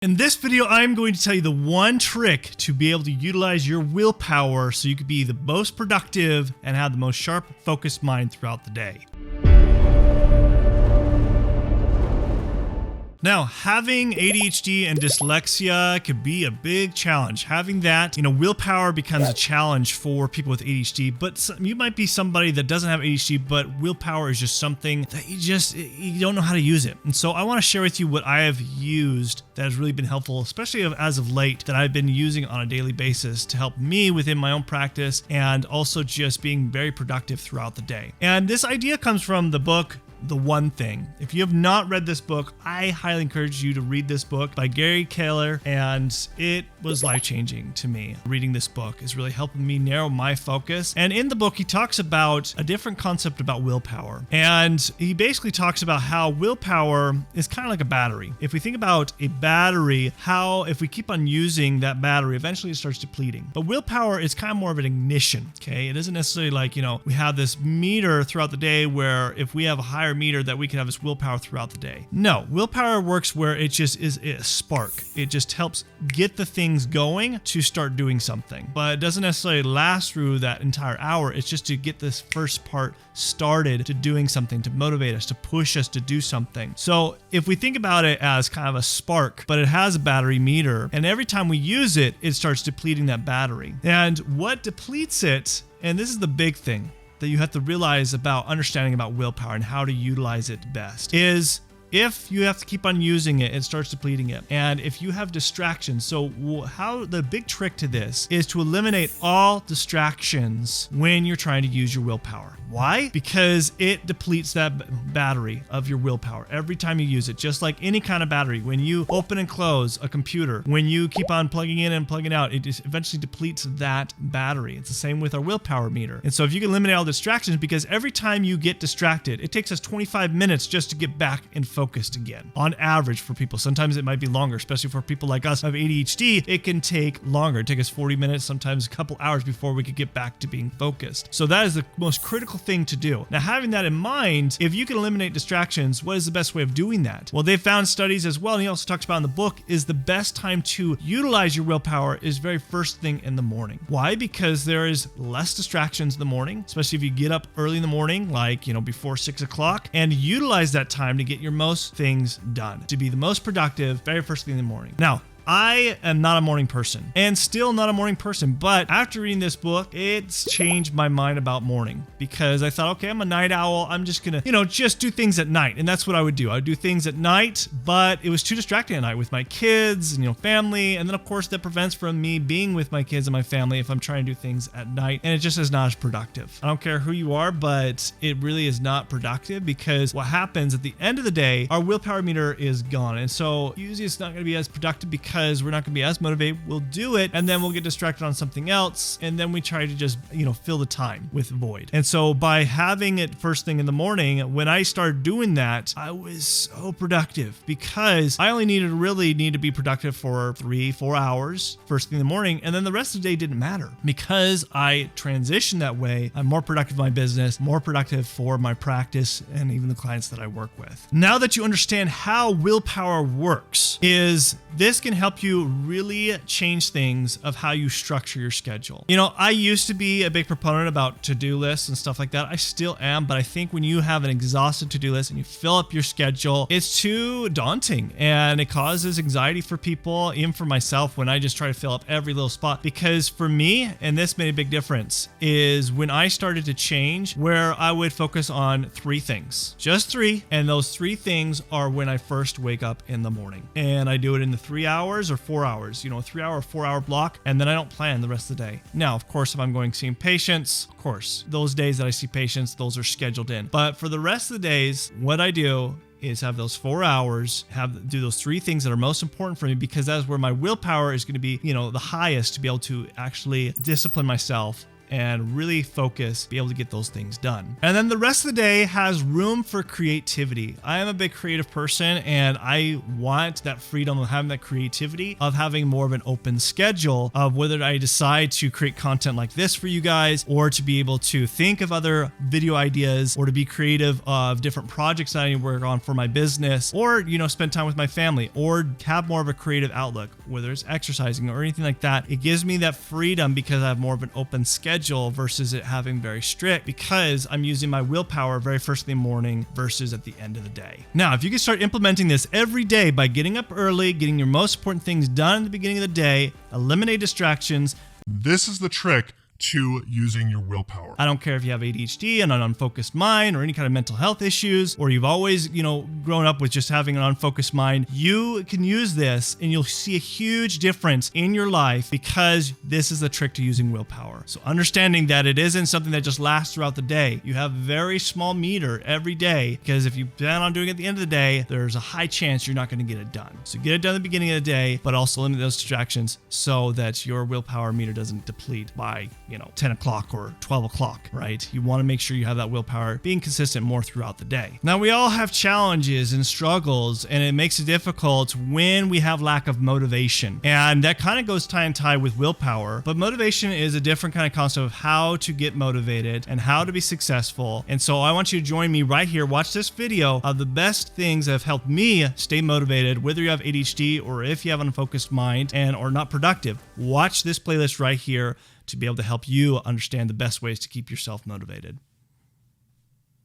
In this video, I'm going to tell you the one trick to be able to utilize your willpower so you can be the most productive and have the most sharp, focused mind throughout the day. Now, having ADHD and dyslexia could be a big challenge. Having that, willpower becomes a challenge for people with ADHD, but you might be somebody that doesn't have ADHD, but willpower is just something that you don't know how to use it. And so I want to share with you what I have used that has really been helpful, especially as of late, that I've been using on a daily basis to help me within my own practice and also just being very productive throughout the day. And this idea comes from the book, The One Thing. If you have not read this book, I highly encourage you to read this book by Gary Keller, and it was life-changing to me. Reading this book is really helping me narrow my focus. And in the book, he talks about a different concept about willpower. And he basically talks about how willpower is kind of like a battery. If we think about a battery, how if we keep on using that battery, eventually it starts depleting. But willpower is kind of more of an ignition, okay? It isn't necessarily like, we have this meter throughout the day where if we have a higher meter that we can have this willpower throughout the day. No, willpower works where it just is a spark. It just helps get the things going to start doing something, but it doesn't necessarily last through that entire hour. It's just to get this first part started to doing something, to motivate us, to push us to do something. So if we think about it as kind of a spark, but it has a battery meter, and every time we use it, it starts depleting that battery. And what depletes it, and this is the big thing that you have to realize about understanding about willpower and how to utilize it best, is if you have to keep on using it, it starts depleting it. And if you have distractions, so how the big trick to this is to eliminate all distractions when you're trying to use your willpower. Why? Because it depletes that battery of your willpower every time you use it, just like any kind of battery. When you open and close a computer, when you keep on plugging in and plugging out, it just eventually depletes that battery. It's the same with our willpower meter. And so if you can eliminate all distractions, because every time you get distracted, it takes us 25 minutes just to get back and focused again. On average for people, sometimes it might be longer, especially for people like us who have ADHD, it can take longer. It takes us 40 minutes, sometimes a couple hours before we could get back to being focused. So that is the most critical thing to do. Now, having that in mind, if you can eliminate distractions, what is the best way of doing that? Well, they found studies as well, and he also talks about in the book, is the best time to utilize your willpower is very first thing in the morning. Why? Because there is less distractions in the morning, especially if you get up early in the morning, like, before 6 o'clock, and utilize that time to get your most things done, to be the most productive very first thing in the morning. Now, I am not a morning person and still not a morning person, but after reading this book, it's changed my mind about morning, because I thought, okay, I'm a night owl. I'm just gonna, just do things at night. And that's what I would do. I would do things at night, but it was too distracting at night with my kids and, family. And then of course that prevents from me being with my kids and my family if I'm trying to do things at night. And it just is not as productive. I don't care who you are, but it really is not productive, because what happens at the end of the day, our willpower meter is gone. And so usually it's not going to be as productive because we're not going to be as motivated. We'll do it, and then we'll get distracted on something else, and then we try to just, fill the time with void. And so by having it first thing in the morning, when I started doing that, I was so productive, because I only need to be productive for 3-4 hours first thing in the morning, and then the rest of the day didn't matter. Because I transitioned that way, I'm more productive in my business, more productive for my practice, and even the clients that I work with. Now that you understand how willpower works, this can help you really change things of how you structure your schedule. I used to be a big proponent about to-do lists and stuff like that. I still am, but I think when you have an exhaustive to-do list and you fill up your schedule, it's too daunting, and it causes anxiety for people, even for myself, when I just try to fill up every little spot. Because for me, and this made a big difference, is when I started to change where I would focus on 3 things, just 3. And those 3 things are when I first wake up in the morning, and I do it in the 3 hours or 4 hours, a 3-hour or 4-hour block, and then I don't plan the rest of the day. Now, of course, if I'm going seeing patients, of course, those days that I see patients, those are scheduled in. But for the rest of the days, what I do is have those 4 hours, do those 3 things that are most important for me, because that's where my willpower is going to be, the highest, to be able to actually discipline myself and really focus, be able to get those things done. And then the rest of the day has room for creativity. I am a big creative person, and I want that freedom of having that creativity, of having more of an open schedule of whether I decide to create content like this for you guys, or to be able to think of other video ideas, or to be creative of different projects that I work on for my business, or, spend time with my family, or have more of a creative outlook, whether it's exercising or anything like that. It gives me that freedom because I have more of an open schedule versus it having very strict, because I'm using my willpower very first thing in the morning versus at the end of the day. Now, if you can start implementing this every day by getting up early, getting your most important things done at the beginning of the day, eliminate distractions. This is the trick to using your willpower. I don't care if you have ADHD and an unfocused mind, or any kind of mental health issues, or you've always, grown up with just having an unfocused mind. You can use this and you'll see a huge difference in your life, because this is the trick to using willpower. So understanding that it isn't something that just lasts throughout the day. You have a very small meter every day, because if you plan on doing it at the end of the day, there's a high chance you're not going to get it done. So get it done at the beginning of the day, but also limit those distractions so that your willpower meter doesn't deplete by 10 o'clock or 12 o'clock, right? You want to make sure you have that willpower being consistent more throughout the day. Now, we all have challenges and struggles, and it makes it difficult when we have lack of motivation. And that kind of goes tie and tie with willpower, but motivation is a different kind of concept of how to get motivated and how to be successful. And so I want you to join me right here. Watch this video of the best things that have helped me stay motivated, whether you have ADHD or if you have an unfocused mind and are not productive. Watch this playlist right here to be able to help you understand the best ways to keep yourself motivated.